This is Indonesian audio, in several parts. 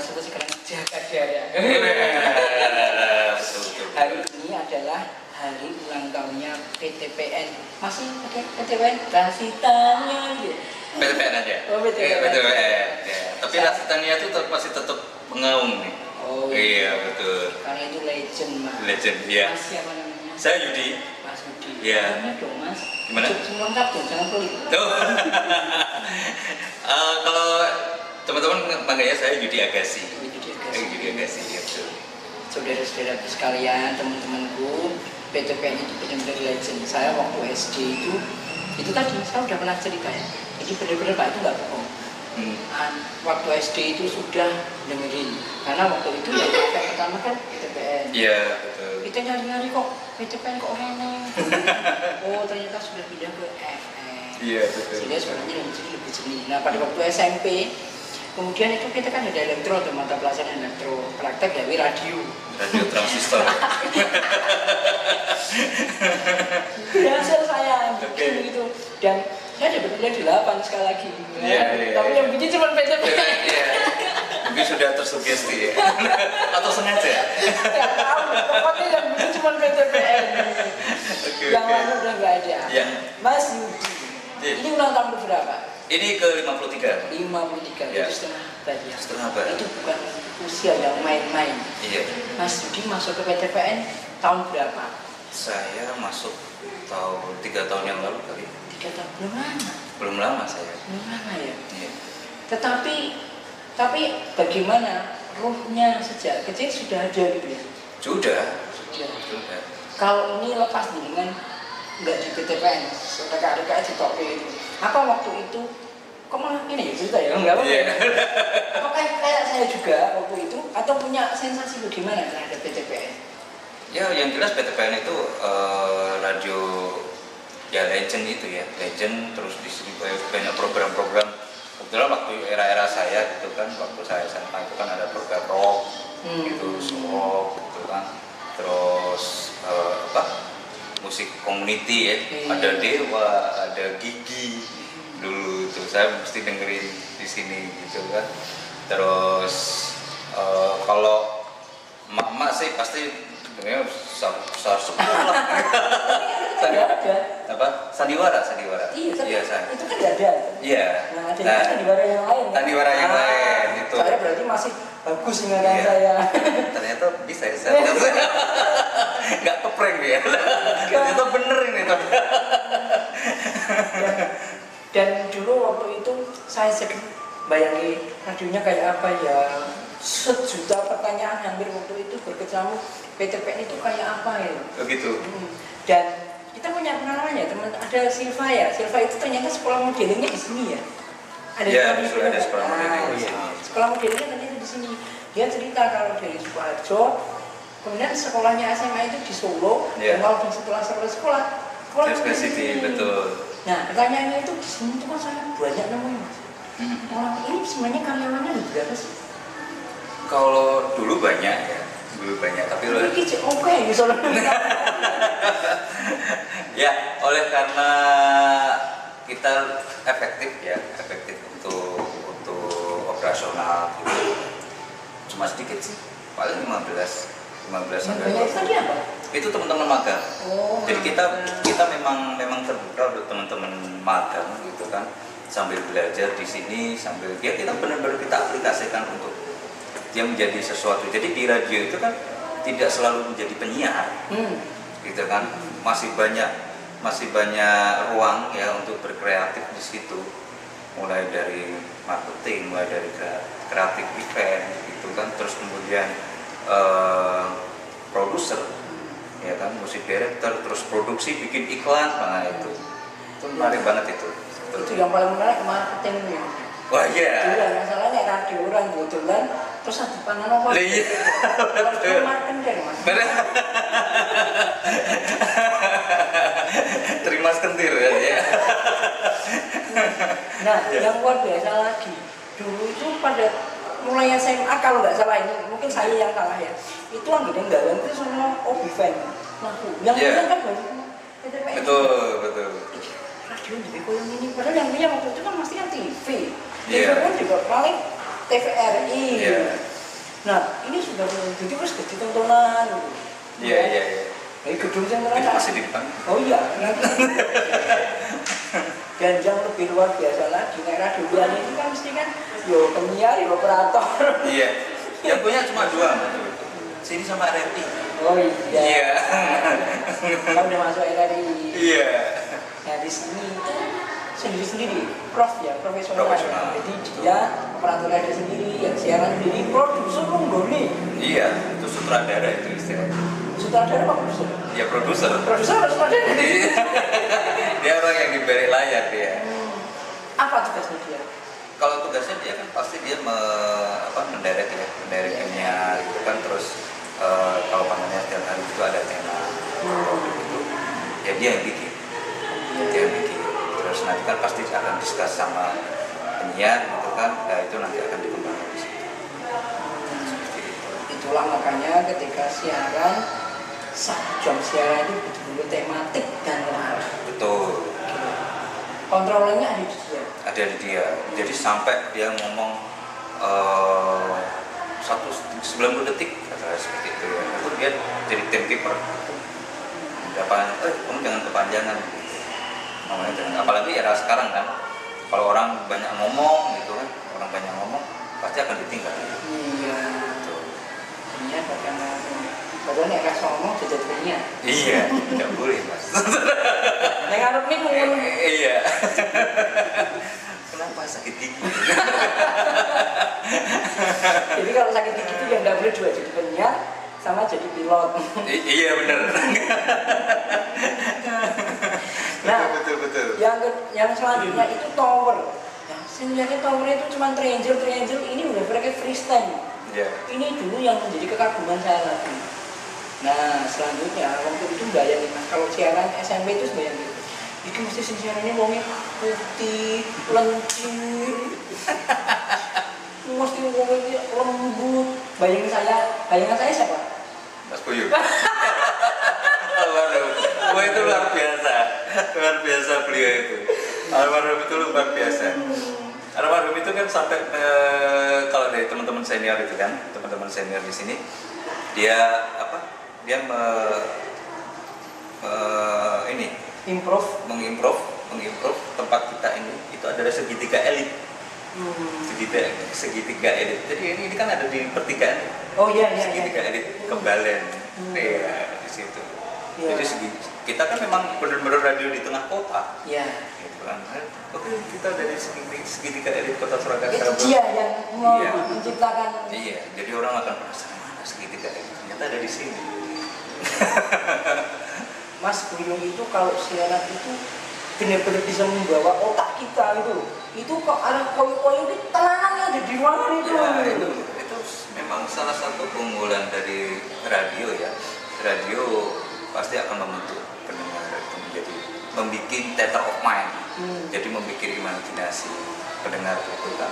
satu sekarang jaga jarak. Betul. Hari ini adalah hari ulang tahunnya PTPN. Masih pakai PTPN? Kasih tangan ya. PTPN aja. Oh, PTPN. PTPN. Ya. Tapi Lasitania itu masih tetap mengaum nih. Oh iya betul. Karena itu legend mas. Legend, iya. Mas siapa namanya? Saya Yudi. Mas Yudi. Iya. Namanya dong mas. Gimana? Semua lengkap dong, jangan pelit. Tuh. Kalau teman-teman manggilnya saya Yudi Agassi. Yudi Agassi, ya betul. Saudara-saudara sekalian, teman-temanku, PTPN itu benar-benar legend. Saya waktu SD itu tadi saya udah pernah cerita ya. Jadi benar-benar Pak itu nggak bohong. Waktu SD itu sudah dengerin, karena waktu itu ya yang pertama kan PTPN. Iya betul. Kita nyari-nyari kok PTPN kok rene. Oh ternyata sudah pindah ke FM. Iya betul. Sehingga suaranya lebih jernih. Nah pada waktu SMP, kemudian itu kita kan ada elektro atau mata pelajaran elektro, praktek dari radio. Radio transistor. Berhasil saya bikin gitu, dan saya dapat nilai 8 sekali lagi. Tapi yang bikin cuma PTPN. Mungkin sudah tersugesti ya. Atau sengaja? Nggak tahu, pokoknya yang bikin cuma PTPN. Yang lain udah nggak ada. Ya. Mas Yudi, ini ulang tahun berapa? Ini ke 53. 53, Ya. itu setengah tadi ya. Setengah abad. Itu bukan usia yang main-main. Iya. Mas Yudi masuk ke PTPN tahun berapa? Saya masuk 3 tahun yang lalu kali. 3 tahun, belum lama. Belum lama saya. Belum lama ya. Iya. Tetapi bagaimana ruhnya sejak kecil sudah ada gitu ya? Sudah. Sudah. Kalau ini lepas dengan nggak di PTPN, rekan-rekan di top itu. Apa waktu itu? Kok malah ini ya cerita ya? Enggak apa-apa. Iya. Apakah kayak saya juga waktu itu atau punya sensasi bagaimana terhadap PTPN? Ya yang jelas PTPN itu radio ya legend itu ya, legend. Terus di sini banyak program-program. Kebetulan waktu era-era saya gitu kan, waktu saya SMA itu kan ada program rock, gitu, rock gitu kan. Terus musik community ya, ada Dewa, ada Gigi dulu tuh saya mesti dengerin di sini gitu kan. Terus kalau emak-emak sih pasti dengernya besar sepuluh lah. Apa? Sandiwara. Iya, San. itu kan nggak ada. Iya. Nah, ada sandiwara yang lain. Sandiwara yang lain itu. Saya berarti masih bagus ingatan saya. Ternyata bisa ya saya. Nggak keprank ya. Ternyata bener ini. Dan dulu waktu itu saya sedang bayangin radionya kayak apa ya. Sejuta pertanyaan hampir waktu itu berkecamuk PTPN itu kayak apa ya. Begitu. Dan kita punya pengalaman ya teman, ada Silva ya. Silva itu ternyata sekolah modelingnya di sini ya. Ada sekolah modeling. Sekolah modelingnya ternyata di sini. Dia cerita kalau dari Sukoharjo, kemudian sekolahnya SMA itu di Solo, dan kalau setelah sekolah di sini betul. Nah, pertanyaannya itu di sini tuh kan saya banyak nemuin mas. Orang ini sebenarnya karyawannya ada berapa sih? Kalau dulu banyak ya, tapi oke, ya oleh karena kita efektif untuk operasional gitu. Cuma sedikit sih, paling 15 sampai 20. Itu teman-teman magang. Jadi kita memang terbuka untuk teman-teman magang gitu kan, sambil belajar di sini, sambil kita benar-benar kita aplikasikan untuk dia menjadi sesuatu. Jadi di radio itu kan tidak selalu menjadi penyiar, gitu kan. Masih banyak ruang ya untuk berkreatif di situ. Mulai dari marketing, mulai dari kreatif event, gitu kan. Terus kemudian produser, ya kan, musik director, terus produksi, bikin iklan, nah itu menarik banget itu. Itu yang paling menarik marketingnya. Wah iya. Iya, masalahnya radio orang kebetulan terus ada pangan apa? Iya. Betul. Marketing mas. Terima sekentir ya. Nah, yang luar biasa lagi, dulu itu pada mulai SMA kalau nggak salah ini, mungkin saya yang salah ya. Itu anggota galang itu semua Obiven, yang punya kan banyak PTPN. Betul. Radio jadi koyong ini, padahal yang punya waktu itu kan mesti yang TV. TV Iya. pun juga paling TVRI. Iya. Nah ini sudah jadi terus jadi tontonan gitu. Iya. Dari gedung yang Itu masih di depan. Oh iya, dan yang lebih luar biasa lagi, nek radio itu kan mesti kan, yo penyiar, yo operator. Iya, yang punya cuma dua, sini sama RRI. Oh iya. Iya. Kan udah masuk RRI. Iya. Nah di sini itu sendiri-sendiri, profesional. Jadi dia operator radio sendiri, yang siaran sendiri, produser menggoni. Iya, itu sutradara itu istilahnya. Sutradara apa produser? Ya produser. Produser atau sutradara? Dia orang yang diberi layar dia. Apa tugasnya dia? Kalau tugasnya dia kan pasti dia menderek ya, mendereknya gitu kan, terus kalau panggilnya setiap hari itu ada tema gitu, ya dia yang bikin, terus nanti kan pasti akan diskus sama penyiar gitu kan, nah itu nanti akan dikembangkan di situ. Seperti itu. Itulah makanya ketika siaran, 1 jam siaran itu betul-betul tematik dan mengarah. Betul. Kontrolnya ada di dia. Ada di dia. Jadi sampai dia ngomong 90 detik, kata seperti itu ya. Itu dia jadi timekeeper. Kamu jangan kepanjangan. Namanya jangan. Apalagi era sekarang kan, kalau orang banyak ngomong gitu kan, orang banyak ngomong pasti akan ditinggal. Iya. Penyiar bahkan padahal nek rasa ngomong jadi penyiar. Iya, tidak boleh mas. Nek arep nih ngomong. Iya. Kenapa sakit gigi? Jadi kalau sakit gigi itu yang nggak boleh dua, jadi penyiar sama jadi pilot. Iya benar. Nah, betul. Yang selanjutnya itu tower. Nah, sebenarnya tower itu cuma triangle, ini udah pakai freestyle. Yeah. Ini dulu yang menjadi kekaguman saya lagi. Nah, selanjutnya waktu itu bayangin mas, kalau siaran SMP itu bayangin, itu mesti siarannya ngomongnya putih, lencir, mesti ngomongnya lembut. Bayangan saya siapa? Mas Boyo. Almarhum. Wah itu luar biasa beliau itu. Almarhum itu luar biasa. Almarhum itu kan sampai kalau dari teman-teman senior itu kan, teman-teman senior di sini, dia mengimprove tempat kita ini itu adalah segitiga elit. Segitiga elit. Jadi ini kan ada di pertigaan. Oh iya. Segitiga elit Kembalen. Iya di situ. Ya. Jadi kita kan memang benar-benar radio di tengah kota. Iya. Gitu kan. Oke, kita dari segitiga elit kota Surakarta. Itu dia yang menciptakan. Iya, jadi orang akan penasaran mana segitiga elit. Ternyata ada di sini. Mas Buyung itu kalau siaran itu benar-benar bisa membawa otak kita itu kok arah koyo-koyo itu tenangannya ada di ruangan itu. Ya, itu memang salah satu keunggulan dari radio ya. Radio pasti akan membentuk pendengar itu menjadi membuat theater of mind. Jadi membuat imajinasi pendengar itu kan.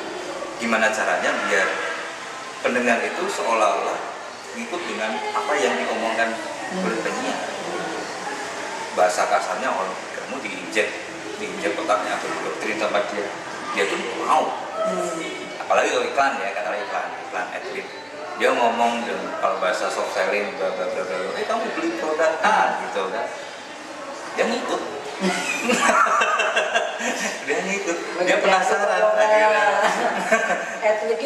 Gimana caranya biar pendengar itu seolah-olah ngikut dengan apa yang diomongkan oleh penyiar. Bahasa kasarnya kamu diinjek otaknya atau didoktrin sama dia tuh mau. Apalagi kalau iklan ya, katakanlah iklan adlib, dia ngomong dengan kalau bahasa soft selling bla bla bla, kamu beli produk A gitu kan, dia ngikut. Dia penasaran adlib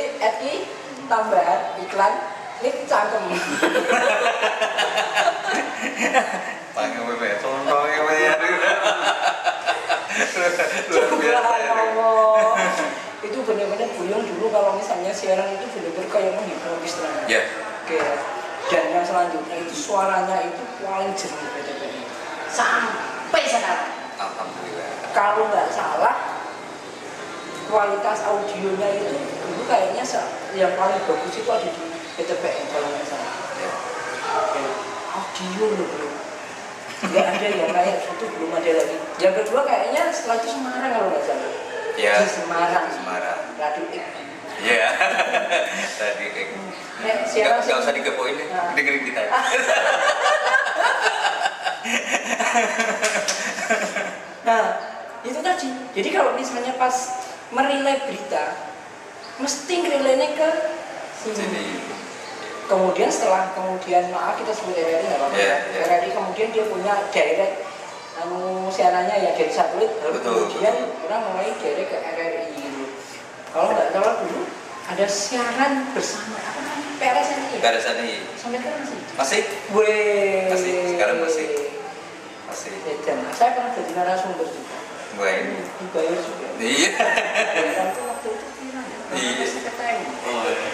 tambahan iklan ini cangkem. Panggil WP, contoh WP ya. Luar biasa. Itu benar-benar Buyung dulu kalau misalnya siaran itu benar-benar kayak menghipnotis terang. Ya. Oke. Dan yang selanjutnya itu suaranya itu paling jernih betul-betul. Sampai sekarang. Alhamdulillah. Kalau nggak salah kualitas audionya itu dulu kayaknya yang paling bagus itu ada di BTPN kalau nggak salah. Ya. Audio loh bro. Nggak ada yang kayak itu, belum ada lagi. Yang kedua kayaknya setelah itu Semarang kalau nggak salah. Ya. Di Semarang. Radio X. Iya. Tadi nggak usah dikepoin deh, dengerin kita. Nah, itu tadi. Jadi kalau misalnya pas merilai berita, mesti ngerilainya ke sini. Kemudian setelah maaf kita sebut RRI nggak apa-apa. RRI kemudian dia punya direct siarannya ya dari satelit. Kemudian orang mulai direct ke RRI gitu. Kalau nggak salah dulu ada siaran bersama apa namanya PRSNI. PRSNI. Sampai sekarang masih. Masih? Masih. Sekarang masih. Dan saya pernah jadi narasumber juga. Dibayar juga. Iya. Waktu itu Iya. PTN.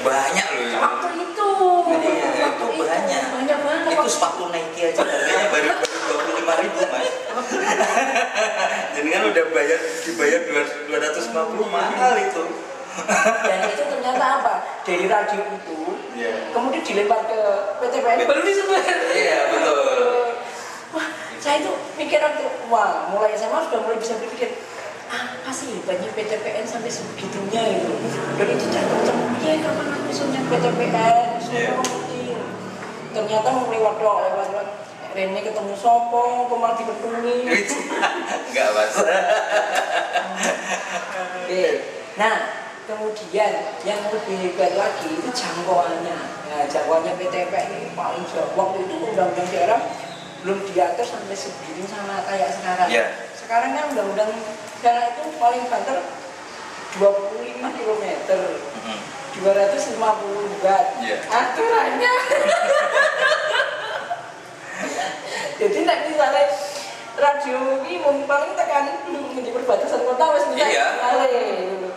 Banyak loh. Waktu itu. Iya, itu banyak. Banyak banget. Itu sepatu Nike aja harganya baru 25.000 mas. Jadi kan udah dibayar 250 mahal itu. Dan itu ternyata apa? Dari radio itu, kemudian dilempar ke PTPN baru disebar. Iya betul. Wah, saya itu mikir waktu, wah mulai SMA sudah mulai bisa berpikir apa sih hebatnya PTPN sampai sebegitunya itu. Dan itu cakep-cakep, ya kapan aku sudah PTPN, semua penting. Ternyata lewat Rene ketemu Sopo, kemarin dipetungi. Enggak mas. Oke, nah kemudian yang lebih hebat lagi itu jangkauannya. Nah, jangkauannya PTPN ini paling jauh. Waktu itu undang-undang daerah belum diatur sampai segini sama kayak sekarang. Sekarang kan undang-undang daerah itu paling banter 25 km, 250 watt. Aturannya. Jadi nek misalnya radio ini paling tekan di perbatasan kota wis misalnya gitu.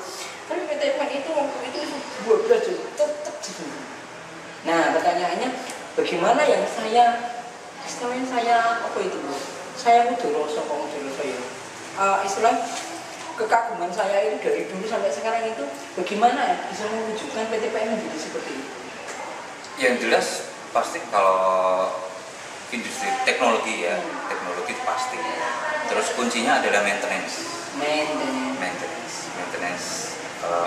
Tapi PTPN itu waktu itu 12 juta tetap di sini. Nah pertanyaannya bagaimana yang saya apa itu bu? Saya Mudoroso ya. Istilah kekaguman saya itu dari dulu sampai sekarang itu bagaimana ya bisa mewujudkan PTPN menjadi seperti ini? Yang jelas pasti kalau industri teknologi teknologi pasti. Terus kuncinya adalah maintenance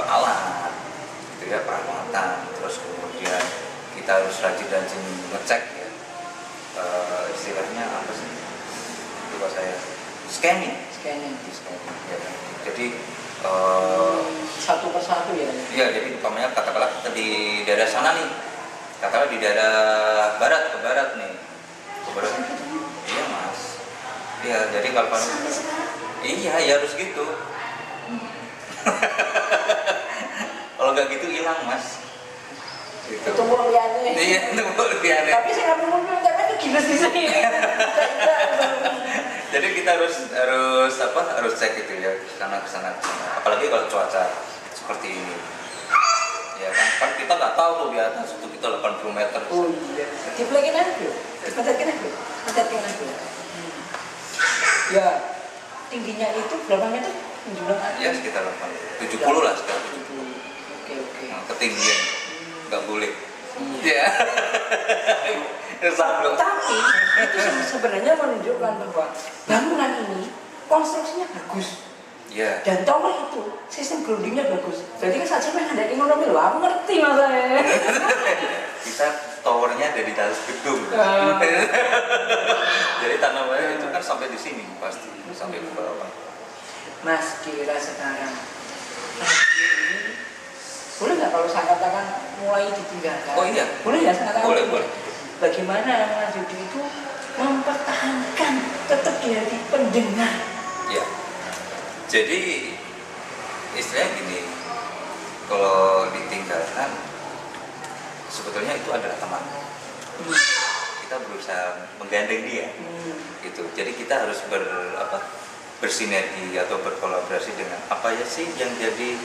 alat, gitu ya, peralatan. Terus kemudian kita harus rajin-rajin ngecek ya, istilahnya apa sih? Lupa saya. Scanning. Ya. Jadi satu persatu ya. Iya, jadi umpamanya katakanlah kita di daerah sana nih, katakanlah di daerah ke barat nih. Iya mas. Iya, jadi kalau iya ya harus gitu. Kalau nggak gitu hilang mas. Gitu. Itu muliannya. Iya, itu muliannya. Tapi saya nggak mau tapi itu gila di sini. Jadi kita harus cek gitu ya, kesana. Apalagi kalau cuaca seperti ini. Ya kan kita nggak tahu tuh di atas itu kita 80 meter. Oh iya. Dipelakin aja. Dipencetkan aja. Ya, tingginya itu berapa meter? Ya sekitar 70 lah sekitar 70. Oke. Nah, ketinggian nggak boleh. Iya. Tapi itu sebenarnya menunjukkan bahwa bangunan ini konstruksinya bagus. Iya. Dan tower itu sistem groundingnya bagus. Jadi kan saja memang ada ekonomi loh. Aku ngerti masalahnya. Kita towernya ada di atas gedung. Jadi tanamannya itu kan sampai di sini pasti sampai ke bawah. Mas kira sekarang ini boleh nggak kalau saya katakan mulai ditinggalkan? Oh iya. Boleh ya saya katakan? Boleh. Bagaimana Mas Yudi itu mempertahankan tetap di hati pendengar? Ya. Jadi istilahnya gini, kalau ditinggalkan sebetulnya itu adalah teman. Kita berusaha menggandeng dia, gitu. Jadi kita harus bersinergi atau berkolaborasi dengan apa ya sih yang jadi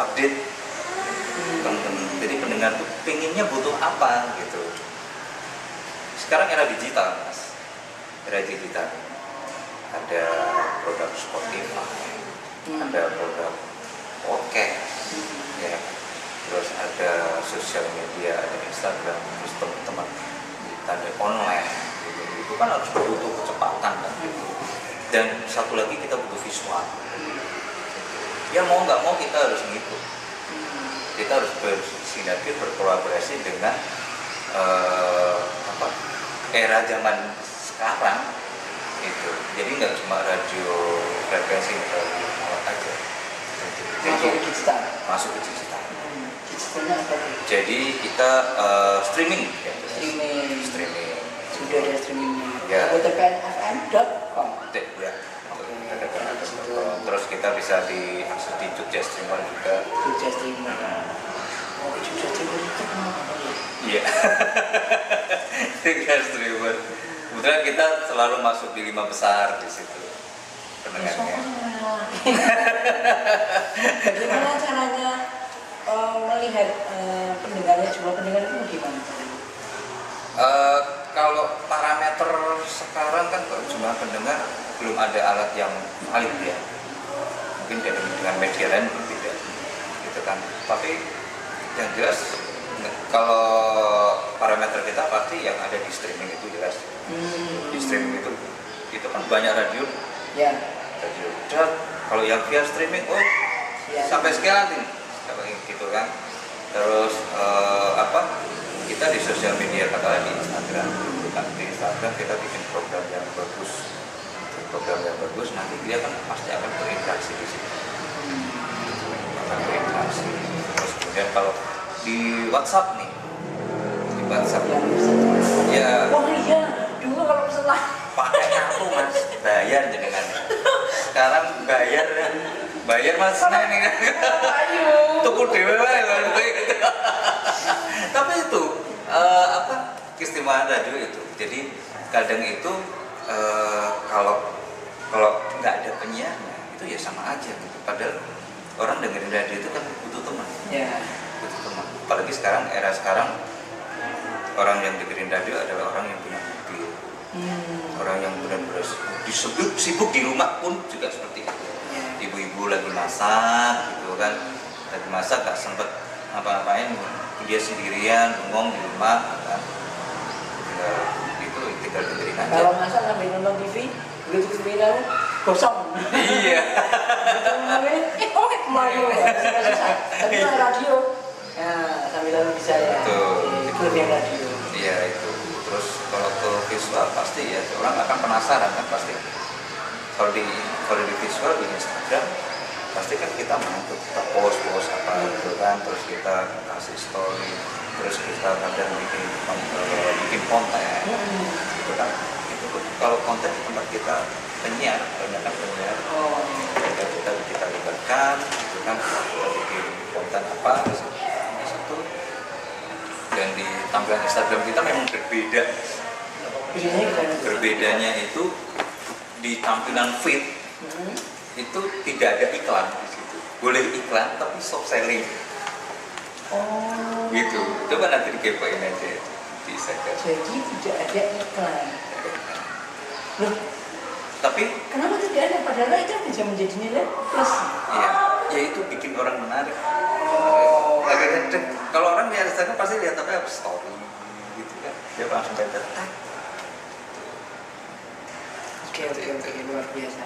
update teman-teman. Jadi pendengar tuh pengennya butuh apa gitu. Sekarang era digital mas, era digital. Ada produk Spotify, ada produk podcast, ya. Terus ada sosial media, ada Instagram, terus teman-teman ada online, gitu. Itu kan harus butuh kecepatan kan, gitu. Dan satu lagi kita butuh visual. Ya mau nggak mau kita harus ngikut. Kita harus bersinergi, berkolaborasi dengan era zaman sekarang. Itu. Jadi nggak cuma radio frekuensi radio aja. Masuk ke digital. Masuk ke digital. Istilahnya apa tuh? Jadi kita streaming ya. Streaming. Sudah ada streamingnya. Ya. wtpnfm.com. Ya. Terus kita bisa diakses di Jogja Streamer juga. Jogja Streamer. Oh, Jogja Streamer itu kenapa ya? Iya. Jogja Streamer. Kebetulan kita selalu masuk di 5 besar di situ pendengarnya. Bagaimana caranya melihat pendengarnya, jumlah pendengar itu gimana? Kalau parameter sekarang kan kalau jumlah pendengar belum ada alat yang valid ya. Mungkin dengan media lain berbeda, gitu kan. Tapi yang jelas kalau parameter kita pasti yang ada di streaming itu jelas. Di streaming itu kan banyak radio. Ya. Radio. Dan kalau yang via streaming, ya. Sampai sekian gitu kan. Terus kita di sosial media katakanlah di Instagram, gitu kan. Di Instagram kita bikin program yang bagus, nanti dia kan pasti akan berinteraksi di situ. Akan berinteraksi. Terus kemudian kalau di WhatsApp nih, ya. Oh iya, dulu kalau setelah pakai kartu mas, bayar jenengan. Sekarang bayar mas, nah ini kan. Tuku dewe wae. Tapi itu keistimewaan radio itu. Jadi kadang itu kalau nggak ada penyiarnya itu ya sama aja gitu. Padahal orang dengerin radio itu kan butuh teman. Ya. Butuh teman. Apalagi sekarang era sekarang orang yang dengerin radio adalah orang yang punya mobil. Orang yang benar-benar sibuk di rumah pun juga seperti itu. Ibu-ibu lagi masak gitu kan, lagi masak gak sempet ngapa-ngapain, dia sendirian bengong di rumah kan. Itu tinggal dengerin aja. Kalau masak sambil nonton TV, begitu TV lalu gosong. Iya. Malu. Tapi radio, sambil lalu bisa ya. Itu lebih radio. Iya itu. Terus kalau ke visual pasti ya orang akan penasaran kan pasti. Kalau di visual di Instagram pasti kan kita mengatur, kita post apa gitu kan, terus kita kasih story, terus kita kadang bikin konten gitu kan. Itu kalau konten tempat kita penyiar, banyak penyiar, kita libatkan gitu kan, kita bikin konten apa di situ. Dan di tampilan Instagram kita memang berbeda. Berbedanya itu di tampilan feed itu tidak ada iklan di situ. Boleh iklan tapi soft selling. Oh. Gitu. Coba nanti dikepoin aja di Instagram. Jadi tidak ada iklan. Loh, tapi kenapa tidak ada? Padahal itu bisa menjadi nilai plus. Iya, ya itu bikin orang menarik. Kalau orang lihat Instagram pasti lihat apa story gitu kan. Dia langsung tertarik. Oke, luar biasa.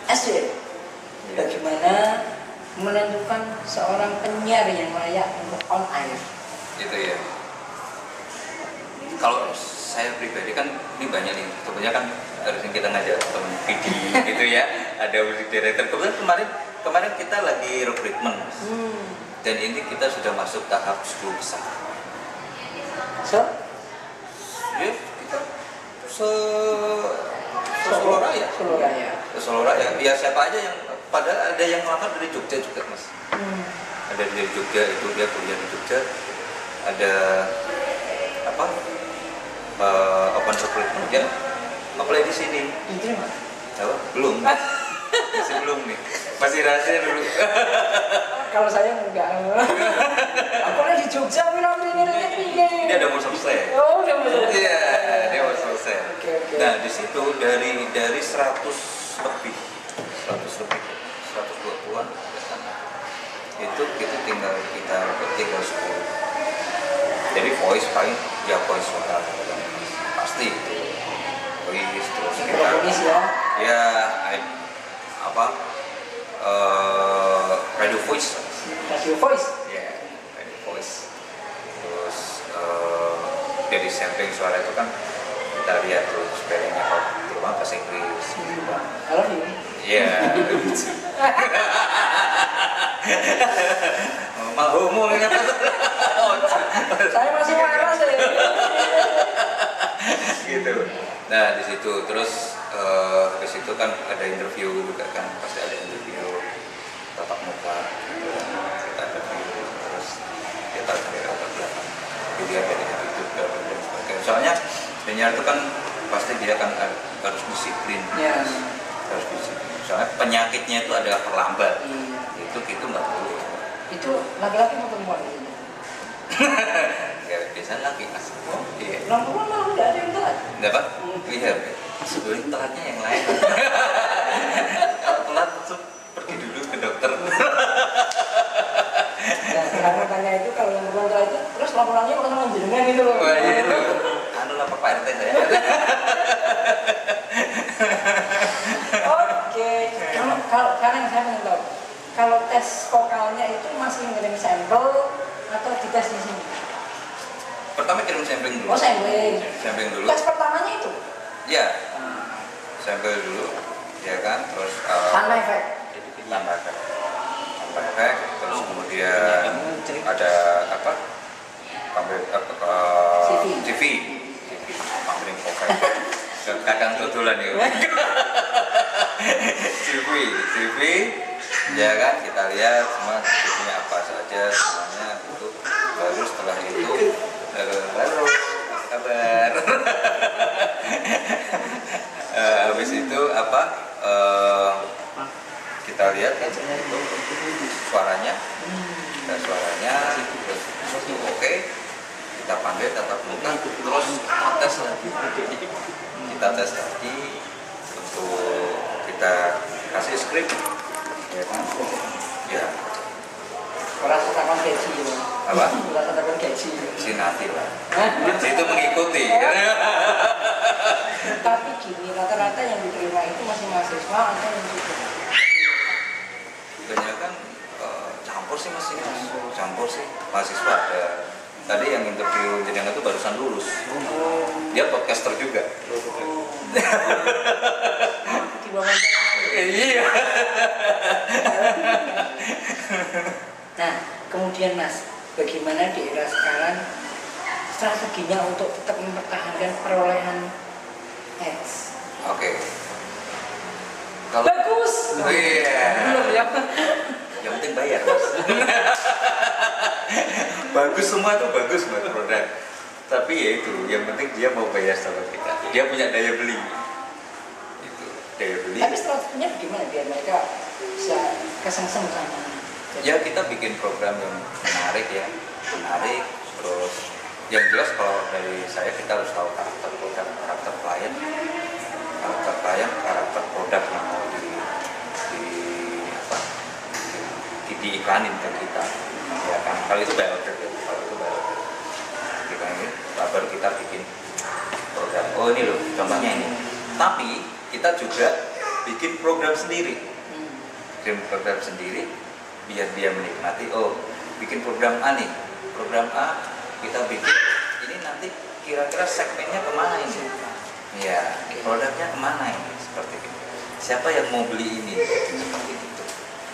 Asli, bagaimana menentukan seorang penyiar yang layak untuk on air? Gitu ya. Kalau saya pribadi kan ini banyak nih, sebenarnya kan harusnya kita ngajak teman PD gitu ya. Ada musik director. Kemudian kemarin kita lagi rekrutmen. Dan ini kita sudah masuk tahap 10 besar. Ya, kita Solo Raya. Ya siapa aja yang padahal ada yang ngelamar dari Jogja juga mas. Ada dari Jogja, itu dia kuliah di Jogja. Ada open recruitment ya. Apply di sini. Diterima? Belum. Masih belum nih. Masih rahasia dulu. Kalau saya enggak. Apalagi di Jogja Ini ada mau selesai. Oh, udah mau selesai. Iya, dia mau selesai. Okay. Nah, di situ dari 100 lebih 120-an itu kita tinggal 10. Jadi voice paling ya voice suara pasti itu. Voice terus kita ya radio voice. Ya, radio voice. Terus dari sampling suara itu kan kita lihat tuh spellingnya kalau terutama bahasa Inggris. I love you. Iya. Mal homo ini. Saya masih waras ya. Gitu. Nah di situ terus habis itu kan ada interview juga kan, pasti ada interview tatap muka, kita interview terus kita cari latar belakang dia dari attitude dan sebagainya. Soalnya senior itu kan pasti dia kan harus disiplin, Ya. harus disiplin. Soalnya penyakitnya itu adalah terlambat, Iya. itu nggak boleh. Itu laki-laki atau perempuan ini? Ya biasanya laki mas. Oh, Iya. perempuan malah udah ada yang telat. Enggak pak? Iya. Sebelum telatnya yang lain. Kalau telat langsung pergi dulu ke dokter. Nah, karena tanya itu kalau yang perempuan telat itu, terus laporannya kalau sama jenengan gitu loh. Wah iya itu. Anu lah Pak RT saya. Oke. Kalau sekarang saya ingin tahu, kalau tes vokalnya itu masih ngirim sampel atau dites di sini? Pertama kirim sampling dulu. Oh, sampling. Sampling dulu. Tes pertamanya itu? Ya, sampel dulu, ya kan, terus Tanpa efek. tanpa efek, terus kemudian ada apa? CV, pampering efek. Kadang tutulan ya. CV, ya kan, kita lihat semua CV-nya apa saja, semuanya itu. Baru setelah itu baru kabar. Habis itu apa? Kita lihat itu suaranya, terus itu oke, kita panggil tatap muka, terus kita tes lagi untuk kita kasih skrip, ya kan? Ya. Rasa takon gaji ya. Apa? Rasa takon gaji. Sinati lah. Itu mengikuti. Tapi gini, rata-rata yang diterima itu masih mahasiswa atau yang cukup? Kebanyakan campur sih masih campur sih, mahasiswa ada. Tadi yang interview jenengan itu barusan lulus, dia podcaster juga. Di bawah Iya. Nah, kemudian Mas, bagaimana di era sekarang strateginya untuk tetap mempertahankan perolehan X? Oke. Kalau Bagus. Oh, iya. Belum ya. Yang penting bayar mas. Bagus semua tuh bagus buat produk. Tapi ya itu, yang penting dia mau bayar sama kita. Dia punya daya beli. Itu daya beli. Tapi strateginya bagaimana biar mereka bisa kesengsem sama? Ya kita bikin program yang menarik ya, menarik. Terus yang jelas kalau dari saya kita harus tahu karakter produk, karakter klien, karakter produk yang mau diiklanin ke kita, ya kan? Kalau itu by order, kita ini baru kita bikin program. Oh ini loh, contohnya ini. Tapi kita juga bikin program sendiri, biar dia menikmati. Oh, bikin program A nih, program A kita bikin. Ini nanti kira-kira segmennya kemana ini? Ya, produknya kemana ini? Seperti itu. Siapa yang mau beli ini? Seperti itu.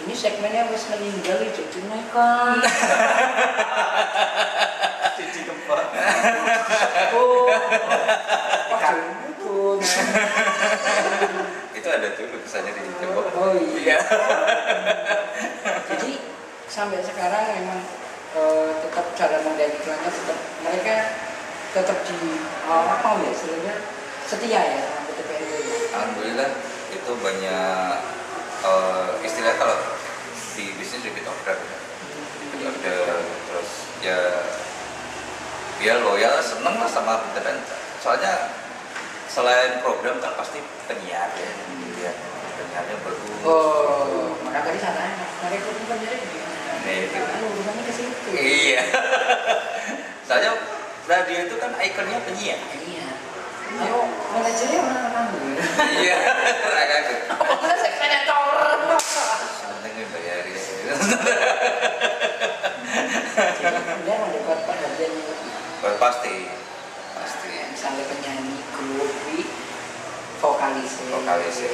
Ini segmennya harus meninggal itu kan. Cici tempat. Oh, pun. Itu ada tuh lukisannya di tembok. Oh iya. Jadi sampai sekarang memang tetap cara menggait iklannya tetap mereka tetap di apa ya istilahnya setia ya sama PTPN. Alhamdulillah itu banyak istilah kalau di bisnis repeat order, terus ya loyal, seneng lah sama PTPN. Soalnya selain program kan pasti penyiar ya, penyiarnya bagus. Oh, maka tadi saya tanya, rekrut penyiar gimana? Nah, itu. Kan urusannya ke situ. Iya. Soalnya radio itu kan ikonnya penyiar. Iya. Ayo, manajernya mana kamu? Iya. Agak. Pokoknya segmennya corong. Penting bayarin. Jadi dia mendapat perhatian yang lebih. Pasti. Misalnya penyanyi grup vokalis. Vokalis.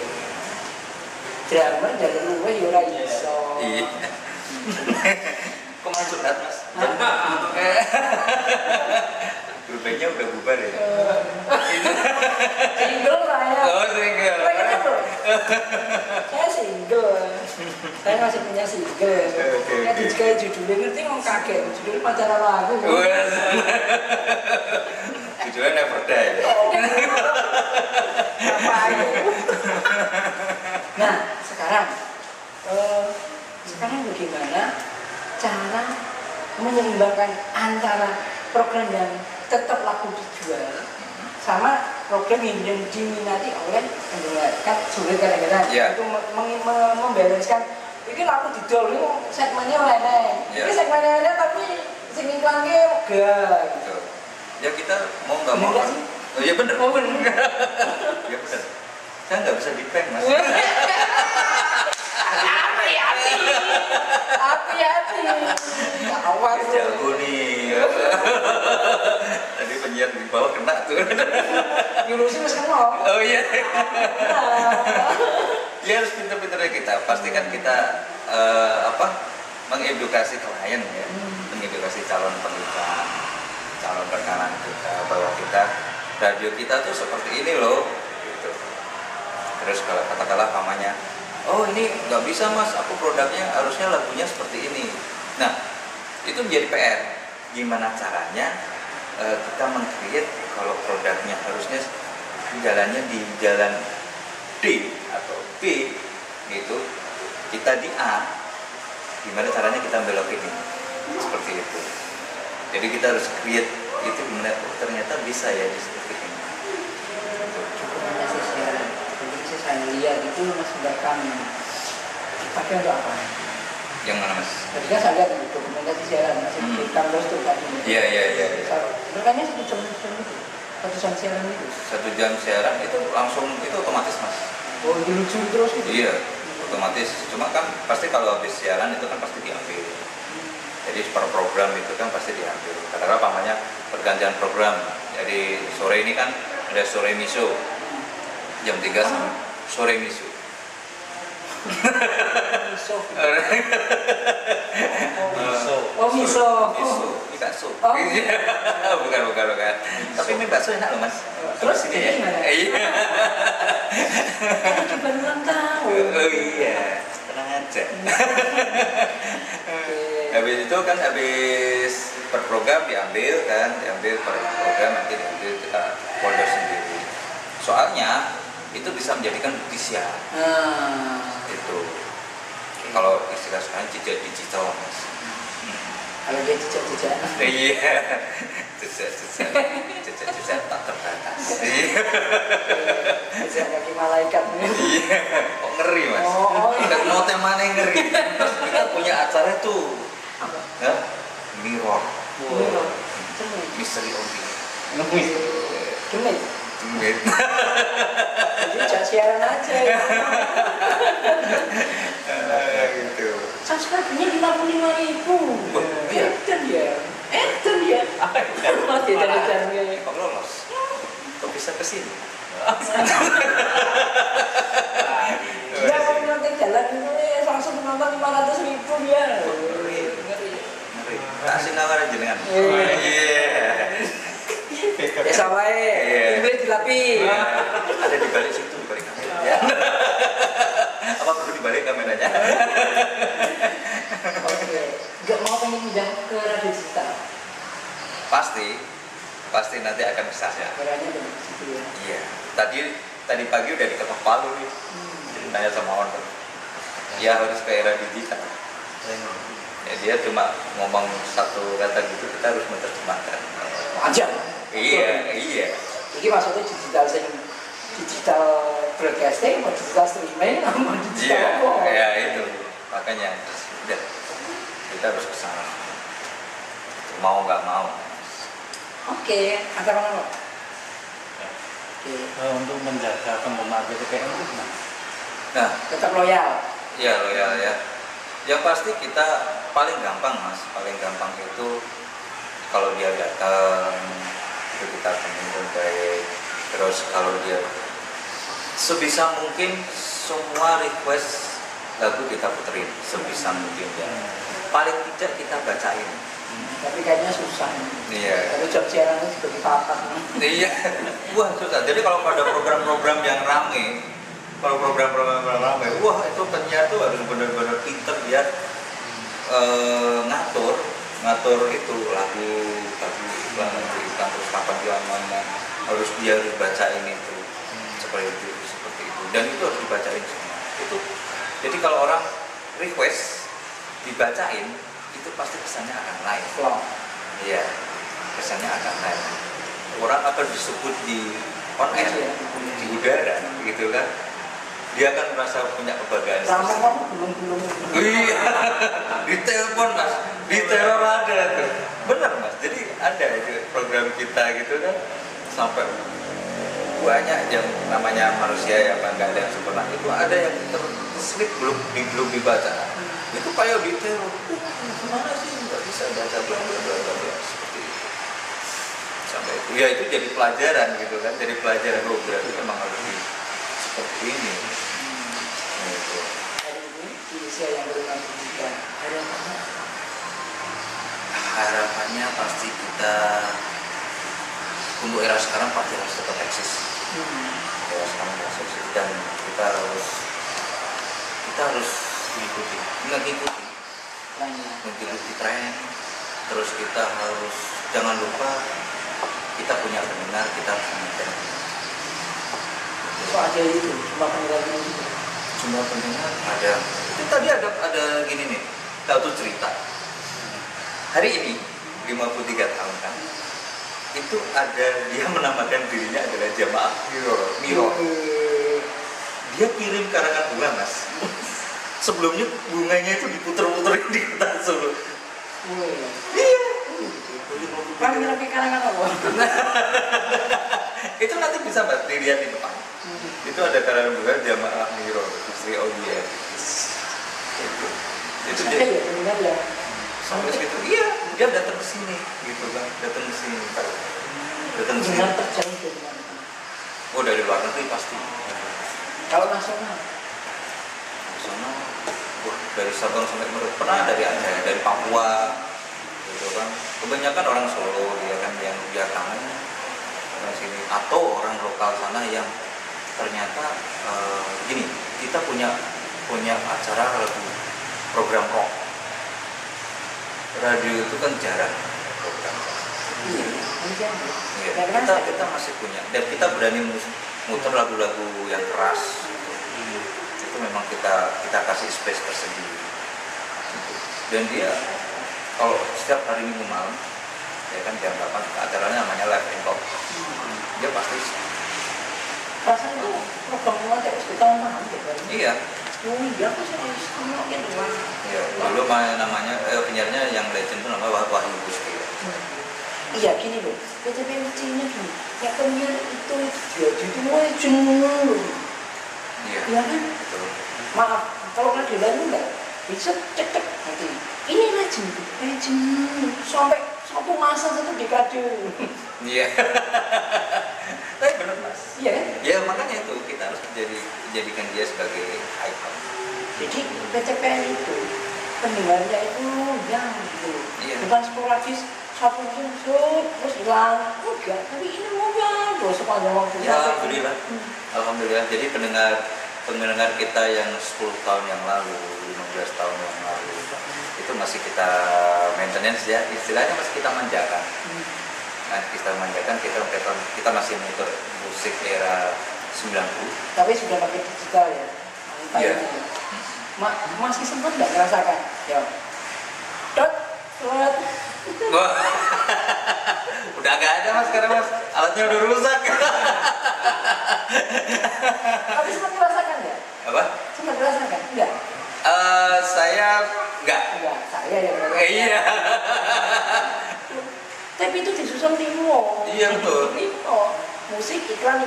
Drummer jalur luwe ya ora iso. Iya. Kok malah curhat mas? Grup bandnya udah bubar ya? Single saya. Oh single. Pengennya bro. Saya single. Saya masih punya single. Kayak kayak judulnya ngerti ngomong kaget. Judulnya pacaran lagu. Judulnya Never Die. Ngapain? Nah sekarang bagaimana cara menyeimbangkan antara program yang tetap laku dijual sama program yang diminati oleh pendengar. Kan sulit kadang-kadang itu membereskan. Ini laku didol, ini segmennya lain. Ini segmennya ada tapi sing iklannya enggak gitu. Ya kita mau nggak mau. Oh iya bener. Oh bener. Ya bener. Saya nggak bisa di-prank mas. Hati-hati. Awas jago nih. Tadi penyiar di bawah kena tuh. Ngurusin mas kenal. Oh iya. Ya harus pintar-pintarnya kita. Pastikan kita mengedukasi klien ya, mengedukasi calon pembicara, calon rekanan kita bahwa kita radio kita tuh seperti ini loh. Gitu. Terus kalau katakanlah pamannya, oh ini nggak bisa mas, aku produknya harusnya lagunya seperti ini. Nah itu menjadi PR. Gimana caranya kita meng-create kalau produknya harusnya jalannya di jalan D atau B gitu, kita di A, gimana caranya kita belok ini seperti itu. Jadi kita harus create itu gimana, ternyata bisa ya di seperti ini. Jadi saya lihat itu mas merekam dipakai untuk apa? Yang mana mas? Tadi kan saya lihat dokumentasi siaran masih direkam terus tuh tadi. Iya. Merekamnya 1 jam itu, 1 jam siaran itu. 1 jam siaran itu langsung itu otomatis mas. Oh lucu terus gitu? Iya, otomatis. Cuma kan pasti kalau habis siaran itu kan pasti diambil. Jadi per program itu kan pasti diambil. Katakanlah pamannya pergantian program. Jadi sore ini kan ada sore miso. Jam 3 sama sore miso. Miso. Oh miso. Miso. Ini bakso. Bukan. Tapi mie bakso enak loh mas. Terus ini ya? Iya. Kan baru ulang tahun. Oh iya. Tenang aja. Habis itu kan habis per program diambil per program nanti diambil kita folder sendiri. Soalnya itu bisa menjadikan bukti siar. Itu kalau istilah sekarang jejak digital mas. Kalau dia jejak-jejak. Iya, jejak tak terbatas. Jejak kaki malaikat. Iya, kok ngeri mas. Kita mau temanya ngeri. Terus kita punya acara tuh Apa? Mirror. Mirror. Misteri Obi. Demit. Demit. Jadi jangan siaran aja ya. Gitu. Subscribe-nya 55.000. Iya. Enten ya. Masih edan-edannya. Kok lolos? Kok bisa kesini? Dia mau nonton jalan itu langsung nonton 500.000 dia. Ngeri. Kasih nawar jenengan. Iya. Ya sama Inggris dilapi. Ada di balik situ, di balik kamera. Ya. Apa perlu di balik kameranya? Oke. Enggak mau pengen pindah ke radio digital. Pasti nanti akan bisa ya. Kameranya dari situ ya. Iya. Tadi pagi udah diketok palu nih. Jadi nanya sama owner. Ya harus ke era digital. Ya, dia cuma ngomong satu kata gitu, kita harus menerjemahkan. Aja. Iya. Jadi maksudnya digital broadcasting, digital streaming, digital apa? Iya, itu. Makanya udah kita harus kesana. Mau nggak mau. Oke, antara mana? Oke. Untuk menjaga penggemar BTPM itu gimana? Nah, Tetap loyal. iya loyal ya. Yang pasti kita paling gampang mas, paling gampang itu kalau dia datang itu kita temuin baik. Terus kalau dia sebisa mungkin semua request lagu kita puterin sebisa mungkin ya. Paling tidak kita bacain. Tapi kayaknya susah. Iya. Kalau job siaran itu seperti papat. Iya. Wah susah. Jadi kalau pada program-program yang rame, kalau program-program yang rame, wah itu penyiar tuh harus benar-benar pinter dia ngatur itu lagu iklan terus kapan dia mana harus bacain itu seperti itu dan itu harus dibacain semua itu. Jadi kalau orang request dibacain itu pasti kesannya akan lain. Iya, kesannya akan lain. Orang akan disebut di on air, di udara, gitu kan. Dia akan merasa punya kebanggaan. Kamu belum. Iya, di telepon mas, di teror ada tuh. Benar mas, jadi ada itu program kita gitu kan sampai banyak yang namanya manusia yang nggak ada yang sempurna itu ada yang terselip belum dibaca. Itu kayak di teror. Gimana sih nggak bisa baca bla bla bla bla seperti itu. Sampai itu ya itu jadi pelajaran gitu kan, jadi pelajaran berarti memang harus seperti ini. Gitu. Hari ini di usia yang berumur Harapannya pasti kita untuk era sekarang pasti harus tetap eksis. Era sekarang harus eksis dan kita harus mengikuti tren. Terus kita harus jangan lupa kita punya pendengar, kita harus mendengar. Kok ada itu cuma pendengar itu? Semua pendengar ada. Itu tadi ada gini nih, tahu cerita. Hari ini 53 tahun kan, itu ada dia menamakan dirinya adalah jamaah Mirror. Dia kirim karangan bunga mas. Sebelumnya bunganya itu diputer-puterin di kota Solo. Iya. Kami pakai karangan apa? Itu nanti bisa mas dilihat di depan. Itu ada karangan bunga jamaah Mirror Sri Aulia. Itu dia. Benar ya. Sampai segitu, iya, dia datang ke sini, gitu kan, datang ke sini. Benar terjadi dari mana? Oh dari luar negeri pasti. Kalau nasional? Nasional, wah dari Sabang sampai Merauke, pernah dari Aceh, dari Papua, gitu kan. Kebanyakan orang Solo, dia kan yang biakangan dari sini, atau orang lokal sana yang ternyata gini, kita punya acara program rock. Radio itu kan jarang program. Iya, kita masih punya dan kita berani muter lagu-lagu yang keras. Itu memang kita kasih space tersendiri. Dan dia kalau setiap hari Minggu malam, ya kan jam 8 acaranya namanya Live and Talk. Dia pasti. Rasanya itu program kayak setahun mahal gitu. Iya. Oh iya, aku sama gitu mas. Ya, dulu namanya penyiarnya yang legend itu namanya Wahyu Gusti. Iya gini loh, PTP-nya gini, yang penyiar itu dia itu legend loh. Iya. Iya kan? Betul. Maaf, kalau radio lain enggak bisa cek nanti. Ini legend sampai satu masa satu dekade. Iya. Tapi benar mas. Iya kan? Ya makanya itu kita harus jadikan dia sebagai icon. Jadi PTPN itu pendengarnya itu yang gitu, Iya. bukan sporadis satu musim terus hilang, enggak. Tapi ini moga terus sepanjang waktu. Ya alhamdulillah. Alhamdulillah. Jadi pendengar kita yang 10 tahun yang lalu, 15 tahun yang lalu itu masih kita maintenance ya, istilahnya masih kita manjakan. Nah, kita manjakan, kita masih muter musik era 90. Tapi sudah pakai digital ya. Iya. Masih sempat nggak merasakan? Ya. Dot. Wah. Udah gak ada mas sekarang mas, alatnya udah rusak. Tapi sempat merasakan nggak? Apa? Sempat merasakan? Enggak. Saya enggak. Enggak, saya yang Iya. Tapi itu disusun Timo. Iya betul. Timo. Musik iklan.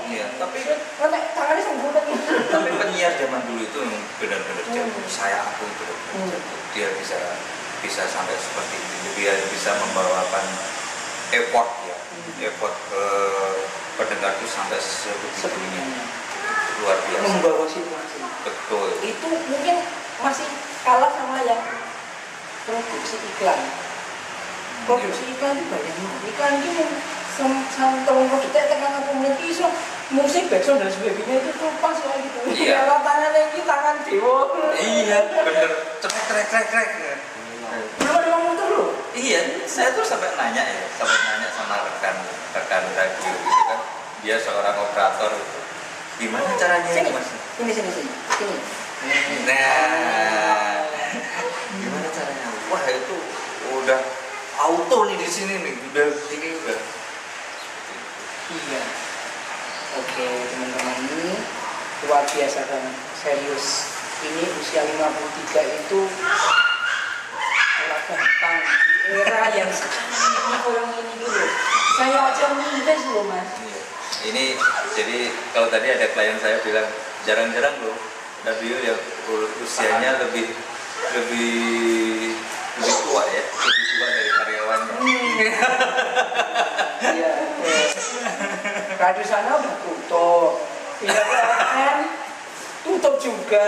Iya, tapi karena tangannya sempurna gitu. tapi penyiar zaman dulu itu memang benar-benar jago. Saya akui itu dia bisa sampai seperti ini. Dia bisa membawakan effort ya, effort ke pendengar itu sampai sebegitunya. luar biasa. membawa situasi. Betul. Itu mungkin masih kalah sama yang produksi iklan. Produksi iklan itu banyak banget. Iklan itu sama produk tekan aku melihat iso musik backsound dan sebagainya itu tuh pas lah gitu. Iya. Kalau tangan lagi tangan dewa. Iya, bener. Trek. Belum ada yang muter loh. Iya, saya tuh sampai nanya sama rekan radio gitu kan. Dia seorang operator gitu. Gimana caranya Sini, Mas? sini. Nah, gimana caranya? Wah itu udah auto nih di sini nih, udah. Iya. Oke teman-teman, ini luar biasa banget, serius. Ini usia 53 itu gampang di era yang sekarang ini orang ini dulu. Saya aja mindes loh mas. Iya. Ini jadi kalau tadi ada klien saya bilang jarang-jarang loh radio yang usianya lebih tua ya, lebih tua dari karyawannya. Iya. Radio sana udah tutup, pindah ke FM tutup juga.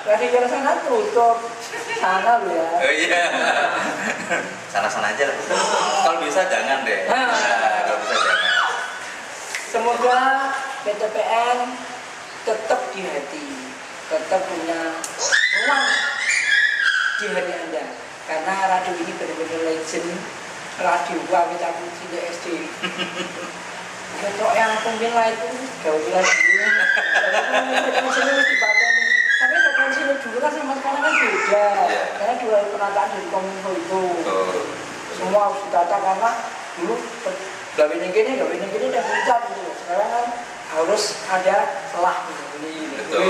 Radio yang sana tutup, sana loh ya. Oh iya. Sana-sana aja lah. Kalau bisa jangan deh. Nah, kalau bisa jangan. Semoga PTPN tetap di hati, tetap punya ruang di hati Anda. Karena radio ini benar-benar legend. Radio kami tak tidak SD. Untuk yang pembela itu jauh jelas dulu. Frekuensinya harus dipakai. Tapi frekuensinya dulu kan sama sekarang kan beda. Karena dua penataan dari Kominfo itu. Semua harus ditata karena dulu gawe gini dan puncak gitu. Sekarang kan harus ada celah gitu. Betul.